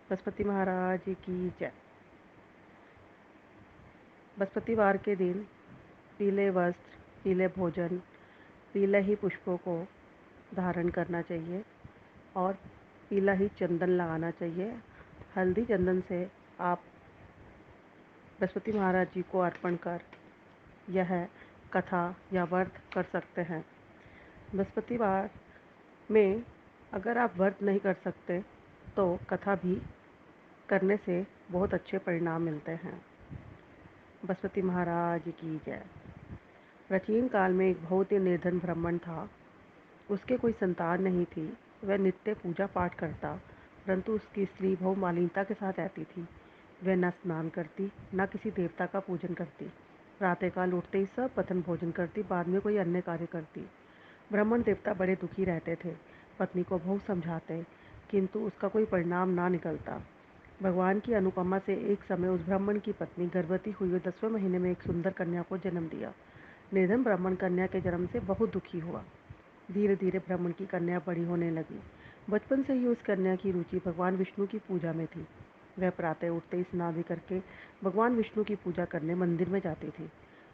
बृहस्पति महाराज की जय। बृहस्पतिवार के दिन पीले वस्त्र, पीले भोजन, पीले ही पुष्पों को धारण करना चाहिए और पीला ही चंदन लगाना चाहिए। हल्दी चंदन से आप बृहस्पति महाराज जी को अर्पण कर यह कथा या व्रत कर सकते हैं। बृहस्पतिवार में अगर आप व्रत नहीं कर सकते तो कथा भी करने से बहुत अच्छे परिणाम मिलते हैं। बृहस्पति महाराज की जय। प्राचीन काल में एक बहुत ही निर्धन ब्राह्मण था। उसके कोई संतान नहीं थी। वह नित्य पूजा पाठ करता, परंतु उसकी स्त्री बहुत मालिनता के साथ रहती थी। वह न स्नान करती, न किसी देवता का पूजन करती। प्रातःकाल उठते ही सब पथन भोजन करती, बाद में कोई अन्य कार्य करती। ब्राह्मण देवता बड़े दुखी रहते थे। पत्नी को बहुत समझाते, किंतु उसका कोई परिणाम ना निकलता। भगवान की अनुपमा से एक समय उस ब्राह्मण की पत्नी गर्भवती हुई और 10वें महीने में एक सुंदर कन्या को जन्म दिया। निर्धन ब्राह्मण कन्या के जन्म से बहुत दुखी हुआ। धीरे धीरे ब्राह्मण की कन्या बड़ी होने लगी। बचपन से ही उस कन्या की रुचि भगवान विष्णु की पूजा में थी। वह प्रातः उठते ही स्नान करके भगवान विष्णु की पूजा करने मंदिर में जाती थी।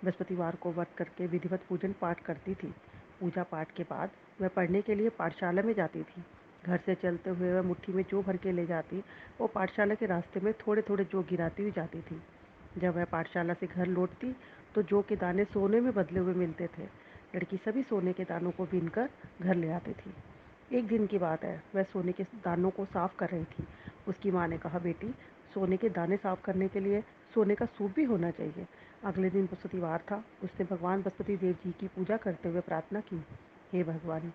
बृहस्पतिवार को व्रत करके विधिवत पूजन पाठ करती थी। पूजा पाठ के बाद वह पढ़ने के लिए पाठशाला में जाती थी। घर से चलते हुए वह मुट्ठी में जौ भर के ले जाती। वो पाठशाला के रास्ते में थोड़े थोड़े जौ गिराती हुई जाती थी। जब वह पाठशाला से घर लौटती तो जौ के दाने सोने में बदले हुए मिलते थे। लड़की सभी सोने के दानों को बीनकर घर ले आती थी। एक दिन की बात है, वह सोने के दानों को साफ कर रही थी। उसकी माँ ने कहा, बेटी, सोने के दाने साफ करने के लिए सोने का सूप भी होना चाहिए। अगले दिन बृहस्पतिवार था। उसने भगवान बृहस्पति देव जी की पूजा करते हुए प्रार्थना की, हे भगवान,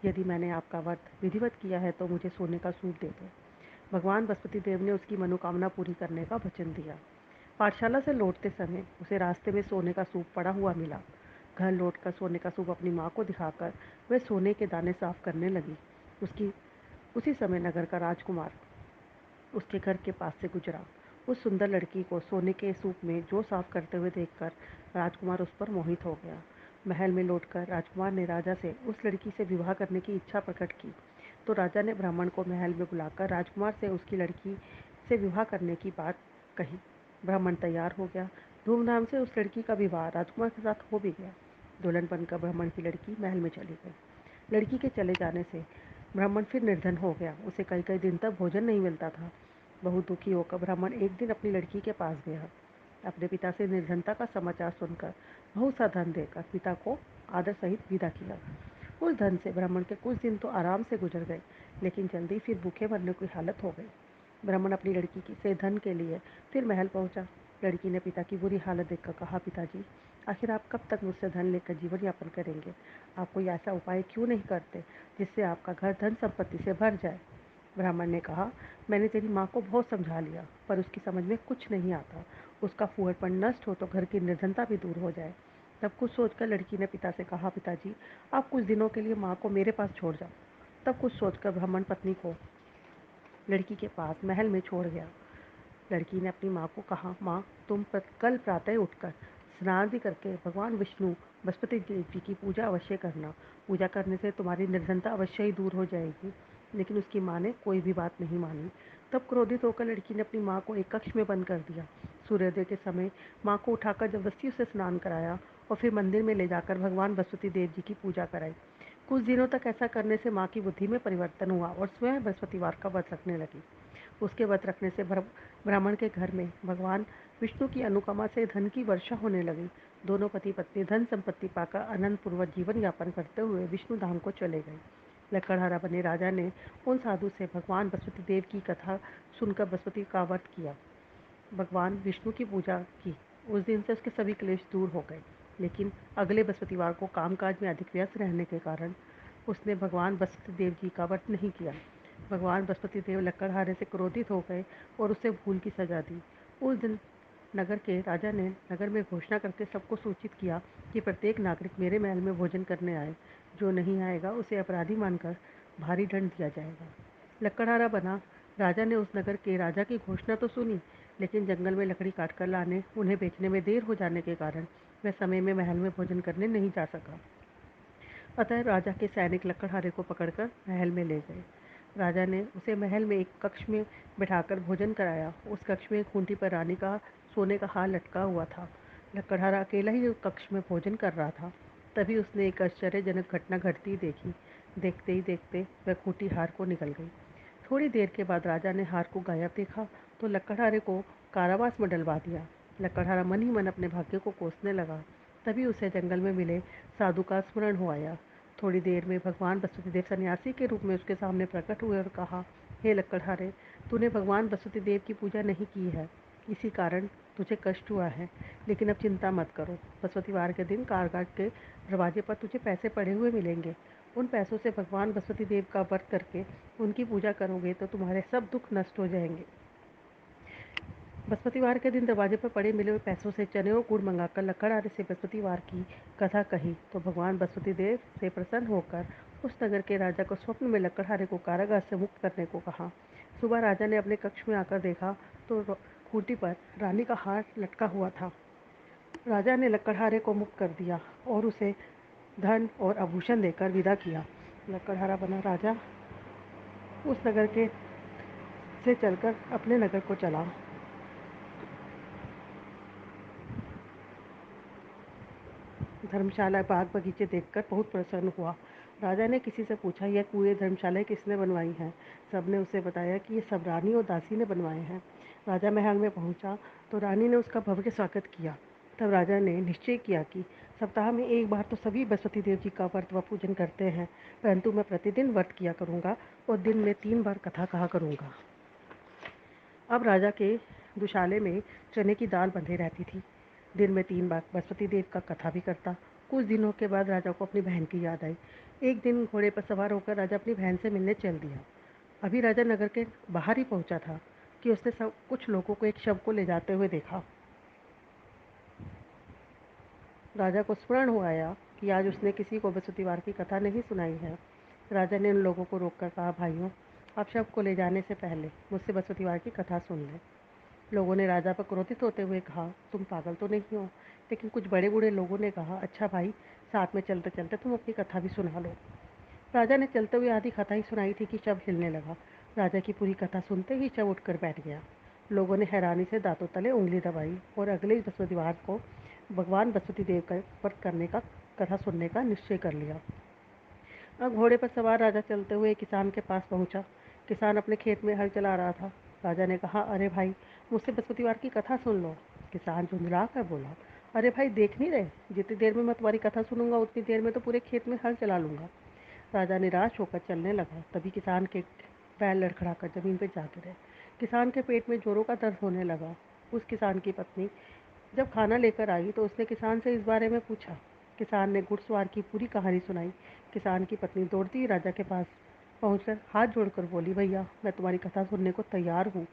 यदि मैंने आपका व्रत विधिवत किया है तो मुझे सोने का सूप दे दो। भगवान बृहस्पति देव ने उसकी मनोकामना पूरी करने का वचन दिया। पाठशाला से लौटते समय उसे रास्ते में सोने का सूप पड़ा हुआ मिला। घर लौटकर सोने का सूप अपनी माँ को दिखाकर वह सोने के दाने साफ करने लगी। उसी समय नगर का राजकुमार उसके घर के पास से गुजरा। उस सुंदर लड़की को सोने के सूप में जौ साफ करते हुए देखकर राजकुमार उस पर मोहित हो गया। महल में लौटकर राजकुमार ने राजा से उस लड़की से विवाह करने की इच्छा प्रकट की। तो राजा ने ब्राह्मण को महल में बुलाकर राजकुमार से उसकी लड़की से विवाह करने की बात कही। ब्राह्मण तैयार हो गया। धूमधाम से उस लड़की का विवाह राजकुमार के साथ हो भी गया। दुल्हन बनकर ब्राह्मण की लड़की महल में चली गई। लड़की के चले जाने से ब्राह्मण फिर निर्धन हो गया। उसे कई कई दिन तक भोजन नहीं मिलता था। बहुत दुखी होकर ब्राह्मण एक दिन अपनी लड़की के पास गया। अपने पिता से निर्धनता का समाचार सुनकर बहुत सा धन देकर पिता को आदर सहित विदा किया। उस धन से ब्राह्मण के कुछ दिन तो आराम से गुजर गए, लेकिन जल्दी फिर भूखे मरने की हालत हो गई। ब्राह्मण अपनी लड़की से धन के लिए फिर महल पहुंचा। लड़की ने पिता की बुरी हालत देखकर कहा, पिताजी, आखिर आप कब तक मुझसे धन लेकर जीवन यापन करेंगे? आप कोई ऐसा उपाय क्यों नहीं करते जिससे आपका घर धन संपत्ति से भर जाए? ब्राह्मण ने कहा, मैंने तेरी माँ को बहुत समझा लिया, पर उसकी समझ में कुछ नहीं आता। उसका फूहड़पन नष्ट हो तो घर की निर्धनता भी दूर हो जाए। तब कुछ सोचकर लड़की ने पिता से कहा, पिताजी, आप कुछ दिनों के लिए माँ को मेरे पास छोड़ जाओ। तब कुछ सोचकर ब्राह्मण पत्नी को लड़की के पास महल में छोड़ गया। लड़की ने अपनी माँ को कहा, माँ, तुम कल प्रातः उठकर स्नान भी करके भगवान विष्णु बृहस्पति देव जी की पूजा अवश्य करना। पूजा करने से तुम्हारी निर्धनता अवश्य ही दूर हो जाएगी। लेकिन उसकी माँ ने कोई भी बात नहीं मानी। तब क्रोधित होकर लड़की ने अपनी माँ को एक कक्ष में बंद कर दिया। सूर्योदय के समय माँ को उठाकर जबरदस्ती उसे स्नान कराया और फिर मंदिर में ले जाकर भगवान बृहस्पति देव जी की पूजा कराई। कुछ दिनों तक ऐसा करने से माँ की बुद्धि में परिवर्तन हुआ और स्वयं बृहस्पतिवार का व्रत रखने लगी। उसके व्रत रखने से ब्राह्मण के घर में भगवान विष्णु की अनुपमा से धन की वर्षा होने लगी। दोनों पति पत्नी धन संपत्ति पाकर आनंद पूर्वक जीवन यापन करते हुए विष्णु धाम को चले गए। लकड़हारा बने राजा ने उन साधु से भगवान बृहस्पति देव की कथा सुनकर बृहस्पति का व्रत किया, भगवान विष्णु की पूजा की। उस दिन से उसके सभी क्लेश दूर हो गए। लेकिन अगले बृहस्पतिवार को कामकाज में अधिक व्यस्त रहने के कारण उसने भगवान बृहस्पति देव जी का व्रत नहीं किया। भगवान बृहस्पति देव लकड़हारे से क्रोधित हो गए और उसे भूल की सजा दी। उस दिन नगर के राजा ने नगर में घोषणा करके सबको सूचित किया कि प्रत्येक नागरिक मेरे महल में भोजन करने आए। जो नहीं आएगा उसे अपराधी मानकर भारी दंड दिया जाएगा। लकड़हारा बना राजा ने उस नगर के राजा की घोषणा तो सुनी, लेकिन जंगल में लकड़ी काट कर लाने, उन्हें बेचने में देर हो जाने के कारण वह समय में महल में भोजन करने नहीं जा सका। अतः राजा के सैनिक लकड़हारे को पकड़कर महल में ले गए। राजा ने उसे महल में एक कक्ष में बिठाकर भोजन कराया। उस कक्ष में खूंटी पर रानी का सोने का हार लटका हुआ था। लकड़हारा अकेला ही उस कक्ष में भोजन कर रहा था। तभी उसने एक आश्चर्यजनक घटना घटती देखी। देखते ही देखते वह खूंटी हार को निकल गई। थोड़ी देर के बाद राजा ने हार को गायब देखा तो लकड़हारे को कारावास में डलवा दिया। लकड़हारा मन ही मन अपने भाग्य को कोसने लगा। तभी उसे जंगल में मिले साधु का स्मरण हो आया। थोड़ी देर में भगवान बसुदेव सन्यासी के रूप में उसके सामने प्रकट हुए और कहा, हे लकड़हारे, तूने भगवान बसुदेव की पूजा नहीं की है, इसी कारण तुझे कष्ट हुआ है। लेकिन अब चिंता मत करो, बृहस्पतिवार के दिन कारागार के दरवाजे पर तुझे पैसे पड़े हुए मिलेंगे। उन पैसों से भगवान बसुदेव का व्रत करके उनकी पूजा करोगे तो तुम्हारे सब दुख नष्ट हो जाएंगे। बृहस्पतिवार के दिन दरवाजे पर पड़े मिले हुए पैसों से चने और गुड़ मंगाकर लकड़हारे से बृहस्पतिवार की कथा कही तो भगवान बसुदेव से प्रसन्न होकर उस नगर के राजा को स्वप्न में लकड़हारे को कारागार से मुक्त करने को कहा। सुबह राजा ने अपने कक्ष में आकर देखा तो खूंटी पर रानी का हार लटका हुआ था। राजा ने लकड़हारे को मुक्त कर दिया और उसे धन और आभूषण देकर विदा किया। लकड़हारा बना राजा उस नगर के से चलकर अपने नगर को चला। धर्मशाला बाग बगीचे देखकर बहुत प्रसन्न हुआ। राजा ने किसी से पूछा, यह कुएं धर्मशालाएं किसने बनवाई हैं? सबने उसे बताया कि ये सब रानी और दासी ने बनवाए हैं। राजा महल में पहुंचा तो रानी ने उसका भव्य स्वागत किया। तब राजा ने निश्चय किया कि सप्ताह में एक बार तो सभी बृहस्पति देव जी का व्रत व पूजन करते हैं, परंतु मैं प्रतिदिन व्रत किया करूँगा और दिन में 3 बार कथा कहा करूँगा। अब राजा के दुशाले में चने की दाल बंधी रहती थी। दिन में 3 बार बृहस्पति देव का कथा भी करता। कुछ दिनों के बाद राजा को अपनी बहन की याद आई। एक दिन घोड़े पर सवार होकर राजा अपनी बहन से मिलने चल दिया। अभी राजा नगर के बाहर ही पहुंचा था कि उसने सब कुछ लोगों को एक शव को ले जाते हुए देखा। राजा को स्मरण हो आया कि आज उसने किसी को बृहस्पतिवार की कथा नहीं सुनाई है। राजा ने उन लोगों को रोककर कहा, भाइयों, आप शव को ले जाने से पहले मुझसे बृहस्पतिवार की कथा सुन लें। लोगों ने राजा पर क्रोधित होते हुए कहा, तुम पागल तो नहीं हो? लेकिन कुछ बड़े बूढ़े लोगों ने कहा, अच्छा भाई, साथ में चलते चलते तुम अपनी कथा भी सुना लो। राजा ने चलते हुए आधी कथा ही सुनाई थी कि शव हिलने लगा। राजा की पूरी कथा सुनते ही शव उठकर बैठ गया। लोगों ने हैरानी से दांतों तले उंगली दबाई और अगले बृहस्पतिवार को भगवान बृहस्पति देव का व्रत करने का कथा सुनने का निश्चय कर लिया। अब घोड़े पर सवार राजा चलते हुए किसान के पास पहुंचा। किसान अपने खेत में हल चला रहा था। राजा ने कहा, अरे भाई, मुझसे बृहस्पतिवार की कथा सुन लो। किसान झुंझला कर बोला, अरे भाई, देख नहीं रहे, जितनी देर में मैं तुम्हारी कथा सुनूंगा उतनी देर में तो पूरे खेत में हल चला लूंगा। राजा निराश होकर चलने लगा। तभी किसान के पैर लड़खड़ाकर जमीन पर जा गिरे। किसान के पेट में जोरों का दर्द होने लगा। उस किसान की पत्नी जब खाना लेकर आई तो उसने किसान से इस बारे में पूछा। किसान ने घुड़सवार की पूरी कहानी सुनाई। किसान की पत्नी दौड़ती ही राजा के पास पहुंचकर हाथ जोड़कर बोली, भैया, मैं तुम्हारी कथा सुनने को तैयार हूँ।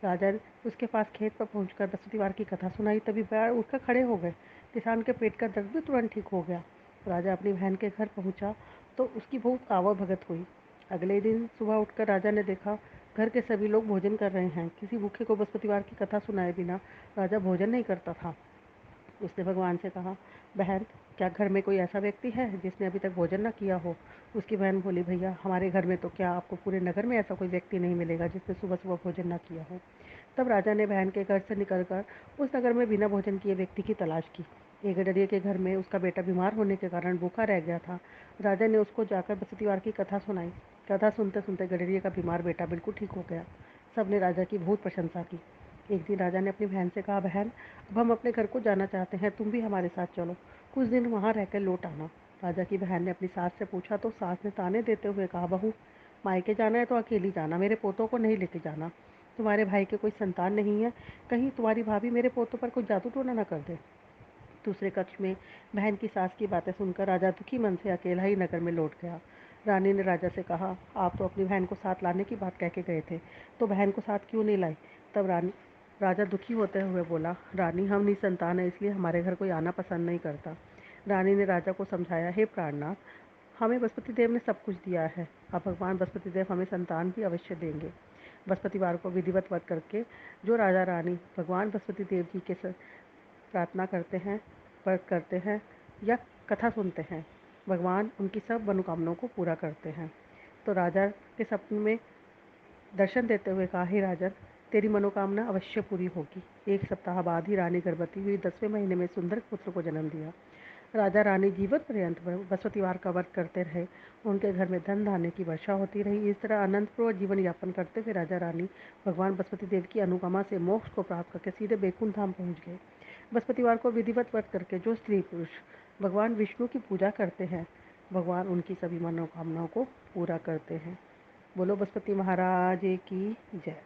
राजा ने उसके पास खेत पर पहुंचकर बृहस्पतिवार की कथा सुनाई। तभी पैर उठकर खड़े हो गए। किसान के पेट का दर्द भी तुरंत ठीक हो गया। राजा अपनी बहन के घर पहुंचा तो उसकी बहुत आवभगत हुई। अगले दिन सुबह उठकर राजा ने देखा घर के सभी लोग भोजन कर रहे हैं। किसी भूखे को बृहस्पतिवार की कथा सुनाए बिना राजा भोजन नहीं करता था। उसने भगवान से कहा, बहन, क्या घर में कोई ऐसा व्यक्ति है जिसने अभी तक भोजन न किया हो? उसकी बहन बोली, भैया, हमारे घर में तो क्या, आपको पूरे नगर में ऐसा कोई व्यक्ति नहीं मिलेगा जिसने सुबह सुबह भोजन न किया हो। तब राजा ने बहन के घर से निकलकर उस नगर में बिना भोजन किए व्यक्ति की तलाश की। एक गडरिये के घर में उसका बेटा बीमार होने के कारण भूखा रह गया था। राजा ने उसको जाकर बृहस्पतिवार की कथा सुनाई। कथा सुनते सुनते गडरिये का बीमार बेटा बिल्कुल ठीक हो गया। सबने राजा की बहुत प्रशंसा की। एक दिन राजा ने अपनी बहन से कहा, बहन, अब हम अपने घर को जाना चाहते हैं, तुम भी हमारे साथ चलो, कुछ दिन वहाँ रहकर लौट आना। राजा की बहन ने अपनी सास से पूछा तो सास ने ताने देते हुए कहा, बहू, मायके जाना है तो अकेली जाना, मेरे पोतों को नहीं लेके जाना। तुम्हारे भाई के कोई संतान नहीं है, कहीं तुम्हारी भाभी मेरे पोतों पर कोई जादू टोना न कर दे। दूसरे कक्ष में बहन की सास की बातें सुनकर राजा दुखी मन से अकेला ही नगर में लौट गया। रानी ने राजा से कहा, आप तो अपनी बहन को साथ लाने की बात कह के गए थे, तो बहन को साथ क्यों नहीं लाई? तब राजा दुखी होते हुए बोला, रानी, हम निसंतान है, इसलिए हमारे घर कोई आना पसंद नहीं करता। रानी ने राजा को समझाया, हे प्राणनाथ, हमें बृहस्पति देव ने सब कुछ दिया है, अब भगवान बृहस्पति देव हमें संतान भी अवश्य देंगे। बृहस्पतिवार को विधिवत व्रत करके जो राजा रानी भगवान बृहस्पति देव जी के प्रार्थना करते हैं, व्रत करते हैं या कथा सुनते हैं, भगवान उनकी सब मनोकामनाओं को पूरा करते हैं। तो राजा के सपने में दर्शन देते हुए कहा, हे राजन, तेरी मनोकामना अवश्य पूरी होगी। 1 सप्ताह बाद ही रानी गर्भवती हुई 10वें महीने में सुंदर पुत्र को जन्म दिया। राजा रानी जीवन पर्यंत बृहस्पतिवार का व्रत करते रहे। उनके घर में धन धान्य की वर्षा होती रही। इस तरह आनंदपूर्वक जीवन यापन करते हुए राजा रानी भगवान बृहस्पति देव की अनुपमा से मोक्ष को प्राप्त करके सीधे बैकुंठ धाम पहुंच गए। बृहस्पतिवार को विधिवत व्रत करके जो स्त्री पुरुष भगवान विष्णु की पूजा करते हैं, भगवान उनकी सभी मनोकामनाओं को पूरा करते हैं। बोलो बृहस्पति महाराज की जय।